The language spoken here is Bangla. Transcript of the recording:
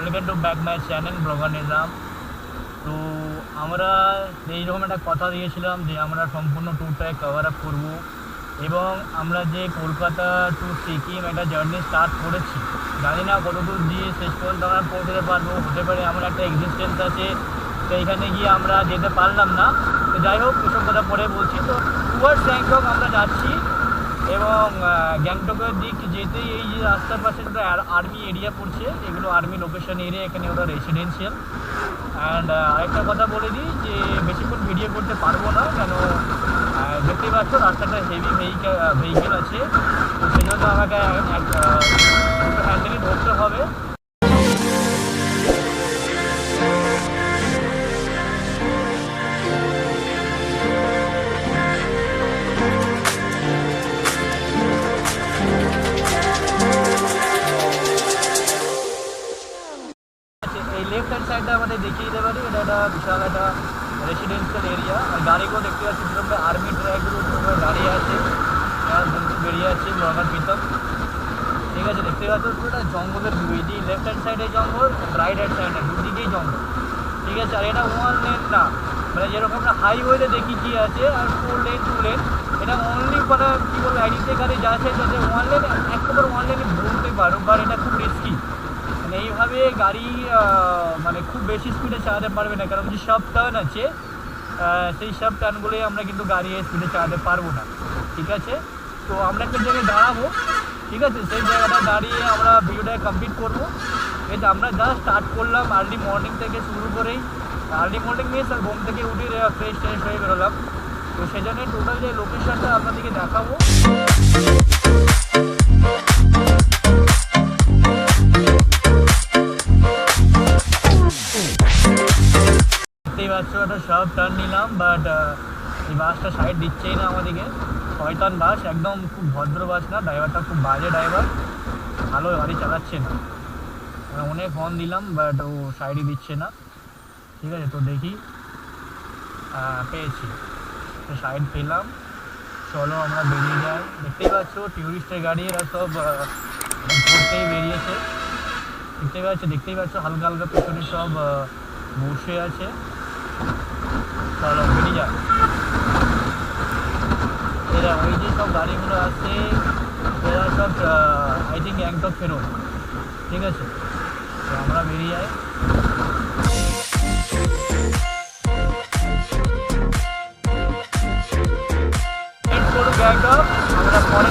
Welcome to back my channel blogger Nizam. তো আমরা এইরকম একটা কথা দিয়েছিলাম যে আমরা সম্পূর্ণ ট্যুরটায় কভার আপ করবো এবং আমরা যে কলকাতা টু সিকিম একটা জার্নি স্টার্ট করেছি, জানি না কতদূর দিয়ে শেষ পর্যন্ত আমরা পৌঁছতে পারবো। হতে পারে আমার একটা এক্সিস্টেন্স আছে, তো এইখানে গিয়ে আমরা যেতে পারলাম না। তো যাই হোক, এসব কথা পরে বলছি। তো টুয়ার্ডস গ্যাংটক আমরা যাচ্ছি এবং গ্যাংটকের দিক যেতেই এই যে রাস্তার পাশে একটা আর্মি এরিয়া পড়ছে, এগুলো আর্মি লোকেশন এরিয়া, এখানে ওরা রেসিডেন্সিয়াল। অ্যান্ড আরেকটা কথা বলে দিই যে বেশিক্ষণ ভিডিও করতে পারবো না, কেন দেখতেই পাচ্ছ রাস্তাটা হেভি ভেহিকেল আছে, তো সেই জন্য আমাকে হ্যান্ডেলই ধরতে হবে। এই লেফট হ্যান্ড সাইডটা আমাদের দেখিয়ে দিতে পারি, এটা একটা বিশাল একটা রেসিডেন্সিয়াল এরিয়া। আর গাড়িগুলো দেখতে পাচ্ছি যেরকম আর্মি ট্র্যাকগুলো দাঁড়িয়ে আছে, বেরিয়ে আছে নর্মাল পিতম। ঠিক আছে, দেখতে পাচ্ছ পুরোটা জঙ্গলের ভিউ। এটি লেফট হ্যান্ড সাইডে জঙ্গল, রাইট হ্যান্ড সাইডে দুদিকেই জঙ্গল। ঠিক আছে, আর এটা ওয়ান লেন না, মানে যেরকম আমরা হাইওয়েতে দেখি কি আছে আর 4 লেন 2 লেন, এটা অনলি মানে কী বলবো আইডিতে গাড়ি যাচ্ছে যাতে ওয়ান লেন, একবার ওয়ান লেনে বলতে পারো, বাট এটা খুব রিস্কি। মানে এইভাবে গাড়ি মানে খুব বেশি স্পিডে চালাতে পারবে না, কারণ যে সব টার্ন আছে সেই সব টার্নগুলোই আমরা কিন্তু গাড়ি স্পিডে চালাতে পারবো না। ঠিক আছে, তো আমরা একটা জায়গায় দাঁড়াবো। ঠিক আছে, সেই জায়গাটা দাঁড়িয়ে আমরা ভিডিওটা কমপ্লিট করবো। এই যে আমরা জাস্ট স্টার্ট করলাম আর্লি মর্নিং থেকে শুরু করেই, আর্লি মর্নিং নিয়ে স্যার ঘুম থেকে উঠে ফ্রেশ ট্রেশ হয়ে বেরোলাম। তো সেই জন্য টোটাল যে লোকেশনটা আপনাদেরকে দেখাবো। দেখতেই পাচ্ছ একটা শার্প টার্ন নিলাম, বাট এই বাসটা সাইড দিচ্ছেই না আমাদেরকে। শয়তান বাস, একদম খুব ভদ্র বাস না, ড্রাইভারটা খুব বাজে ড্রাইভার, ভালো গাড়ি চালাচ্ছে না। অনেক হর্ন দিলাম বাট ও সাইডই দিচ্ছে না। ঠিক আছে, তো দেখি পেয়েছি, তো সাইড পেলাম, চলো আমরা বেরিয়ে যাই। দেখতেই পাচ্ছ ট্যুরিস্টের গাড়ি, এরা সব ঘুরতেই বেরিয়েছে। দেখতেই পাচ্ছ হালকা হালকা পেছনে সব বসে আছে। চলো বেরিয়ে যাই। এরা ওই যে সব গাড়িগুলো আছে, এরা সব আই থিঙ্ক গ্যাংটক ফেরত। ঠিক আছে, তো আমরা বেরিয়ে যাই। গ্যাংটক আমরা পরে